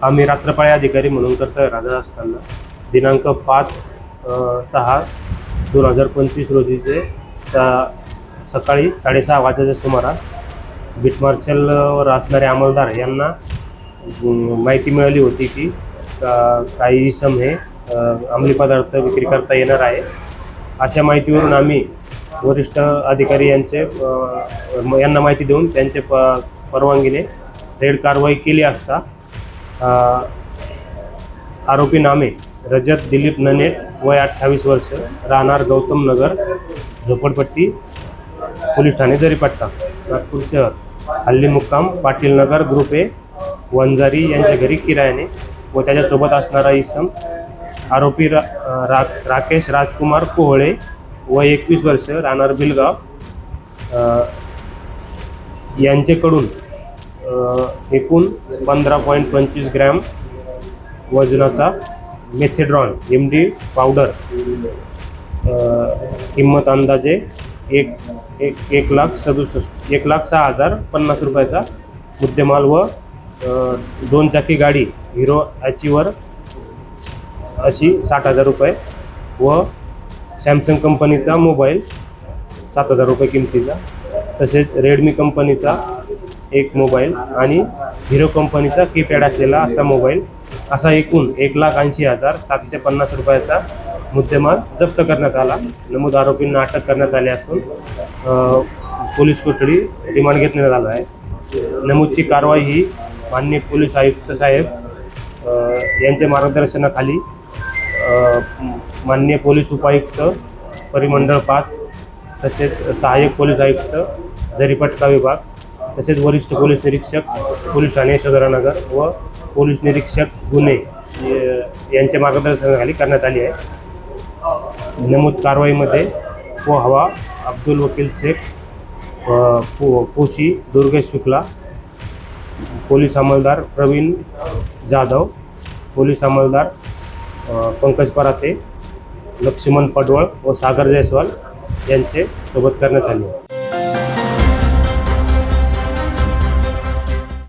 आम्ही रात्रपाळी अधिकारी म्हणून कर्तव्य राहत असताना दिनांक 5/6/2025 रोजीचे सकाळी 6:30 वाजेच्या सुमारास बीट मार्शलवर असणारे अंमलदार यांना माहिती मिळाली होती की काही इसम हे अंमली पदार्थ विक्री करता येणार आहे। अशा माहितीवरून आम्ही वरिष्ठ अधिकारी यांना माहिती देऊन त्यांचे परवानगीने रेड कारवाई केली असता आरोपी नामे रजत दिलीप ननेट वय 28 वर्ष राहणार गौतम नगर झोपडपट्टी पोलीस ठाणे जरीपट्टा नागपूर शहर हल्ली मुक्काम पाटील नगर ग्रुप ए वंजारी यांच्या घरी किरायाने व त्याच्यासोबत असणारा इसम आरोपी राकेश राजकुमार कोहळे वय 21 वर्ष राहणार बिलगाव यांच्याकडून एकूण 15.25 ग्रॅम वजनाचा मेथेड्रॉन MD पावडर किंमत अंदाजे 1,06,050 रुपयाचा मुद्देमाल व 2 चाकी गाडी हिरो अचिवर अशी 60,000 रुपये व सॅमसंग कंपनीचा मोबाईल 7,000 रुपये किमतीचा, तसेच रेडमी कंपनीचा एक मोबाईल आणि हिरो कंपनीचा कीपॅड असलेला असा मोबाईल असा एकूण 1,80,750 रुपयाचा मुद्देमाल जप्त करण्यात आला। नमूद आरोपींना अटक करण्यात आली असून पोलीस कोठडी रिमांड घेण्यात आला आहे। नमूदची कारवाई ही माननीय पोलीस आयुक्त साहेब यांच्या मार्गदर्शनाखाली माननीय पोलीस उपायुक्त परिमंडळ 5 तसेच सहाय्यक पोलीस आयुक्त जरीपट्टा विभाग तसेच वरिष्ठ पोलीस निरीक्षक पोलीस ठाणे यशोधरानगर व पोलीस निरीक्षक गुन्हे यांच्या मार्गदर्शनाखाली करण्यात आली आहे। नमूद कारवाईमध्ये पोहवा अब्दुल वकील शेख पोशी दुर्गेश शुक्ला पोलीस अंमलदार प्रवीण जाधव पोलीस अंमलदार पंकज पराते लक्ष्मण पडवळ व सागर जयस्वाल यांचे सोबत करण्यात आले।